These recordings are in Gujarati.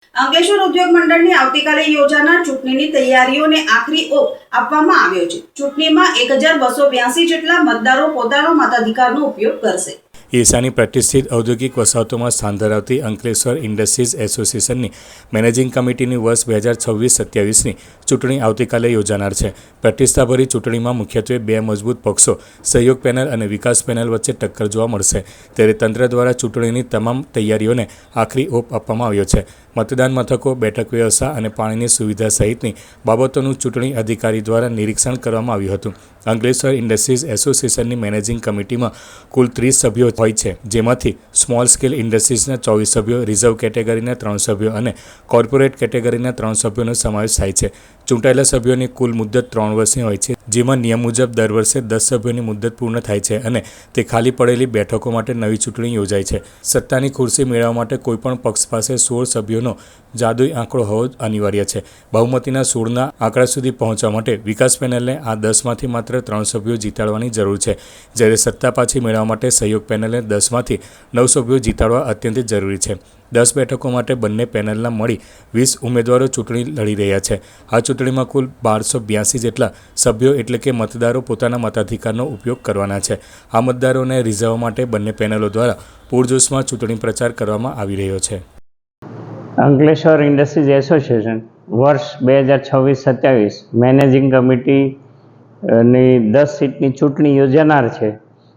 અંકલેશ્વર ઉદ્યોગ મંડળની આવતીકાલે યોજાનાર ચૂંટણીની તૈયારીઓને આખરી ઓપ આપવામાં આવ્યો છે। ચૂંટણીમાં 1282 જેટલા મતદારો પોતાનો મતાધિકારનો ઉપયોગ કરશે। ઈશાની પ્રતિષ્ઠિત ઔદ્યોગિક વસાહતોમાં સ્થાન ધરાવતી અંકલેશ્વર ઇન્ડસ્ટ્રીઝ એસોસિએશનની મેનેજિંગ કમિટીની વર્ષ 2026-27ની ચૂંટણી આવતીકાલે યોજાનાર છે। પ્રતિષ્ઠાભરી ચૂંટણીમાં મુખ્યત્વે બે મજબૂત પક્ષો સહયોગ પેનલ અને વિકાસ પેનલ વચ્ચે ટક્કર જોવા મળશે, ત્યારે તંત્ર દ્વારા ચૂંટણીની તમામ તૈયારીઓને આખરી ઓપ આપવામાં આવ્યો છે। મતદાન મથકો, બેઠક વ્યવસ્થા અને પાણીની સુવિધા સહિતની બાબતોનું ચૂંટણી અધિકારી દ્વારા નિરીક્ષણ કરવામાં આવ્યું હતું। અંકલેશ્વર ઇન્ડસ્ટ્રીઝ એસોસિએશનની મેનેજિંગ કમિટીમાં કુલ 30 સભ્યો હોય છે, જેમાંથી સ્મોલ સ્કેલ ઇન્ડસ્ટ્રીઝના 24 સભ્યો, રિઝર્વ કેટેગરીના 3 સભ્યો અને કોર્પોરેટ કેટેગરીના 3 સભ્યોનો સમાવેશ થાય છે। ચૂંટાયેલા સભ્યોની કુલ મુદ્દત 3 વર્ષની હોય છે, જેમાં નિયમ મુજબ દર વર્ષે 10 સભ્યોની મુદ્દત પૂર્ણ થાય છે અને તે ખાલી પડેલી બેઠકો માટે નવી ચૂંટણી યોજાય છે। સત્તાની ખુરશી મેળવવા માટે કોઈપણ પક્ષ પાસે 16 સભ્યોનો જાદુઈ આંકડો હોવો અનિવાર્ય છે। બહુમતીના 16ના આંકડા સુધી પહોંચવા માટે વિકાસ પેનલને આ 10માંથી માત્ર 3 સભ્યો જીતાડવાની જરૂર છે, જ્યારે સત્તા પાછી મેળવવા માટે સહયોગ પેનલને 10માંથી 9 સભ્યો જીતાડવા અત્યંત જરૂરી છે। 10 બેઠકો માટે બંને પેનલના મળી 20 ઉમેદવારો ચૂંટણી લડી રહ્યા છે। આ ચૂંટણીમાં કુલ 1282 જેટલા સભ્યો એટલે કે મતદારો પોતાના મતાધિકારનો ઉપયોગ કરવાના છે। આ મતદારોને રીઝવવા માટે બંને પેનલો દ્વારા પૂરજોશમાં ચૂંટણી પ્રચાર કરવામાં આવી રહ્યો છે। અંકલેશ્વર ઇન્ડસ્ટ્રીઝ એસોસિએશન વર્ષ 2026-27 મેનેજિંગ કમિટીની 10 સીટની ચૂંટણી યોજાનાર છે,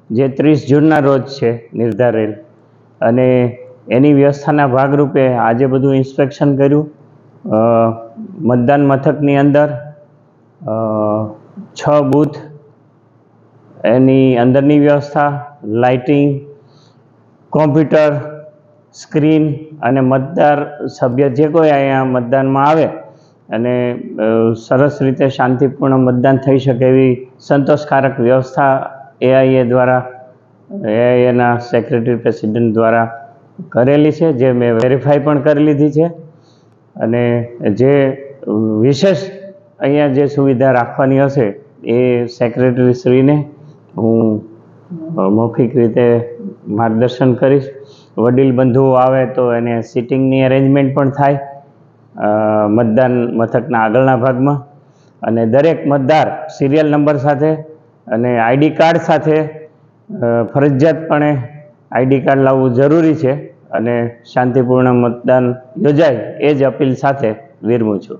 જે 30 જૂનના રોજ છે નિર્ધારેલ, અને એની વ્યવસ્થાના ભાગરૂપે આજે બધું ઇન્સ્પેક્શન કર્યું। મતદાન મથકની અંદર 6 બૂથ, એની અંદરની વ્યવસ્થા, લાઇટિંગ, કોમ્પ્યુટર, સ્ક્રીન અને મતદાર સભ્ય જે કોઈ અહીંયા મતદાનમાં આવે અને સરસ રીતે શાંતિપૂર્ણ મતદાન થઈ શકે એવી સંતોષકારક વ્યવસ્થા એઆઈએ દ્વારા, એઆઈએના સેક્રેટરી પ્રેસિડેન્ટ દ્વારા કરેલી છે, જે મેં વેરીફાઈ પણ કરી લીધી છે। અને જે વિશેષ અહીંયા જે સુવિધા રાખવાની હશે એ સેક્રેટરી શ્રીને હું મૌખિક રીતે માર્ગદર્શન કરીશ। વડીલ બંધુઓ આવે તો એને સિટિંગની અરેન્જમેન્ટ પણ થાય મતદાન મથકના આગળના ભાગમાં, અને દરેક મતદાર સિરિયલ નંબર સાથે અને આઈડી કાર્ડ સાથે ફરજિયાતપણે આઈડી કાર્ડ લાવવું જરૂરી છે, અને શાંતિપૂર્ણ મતદાન યોજાય એ જ અપીલ સાથે વિરમું છું।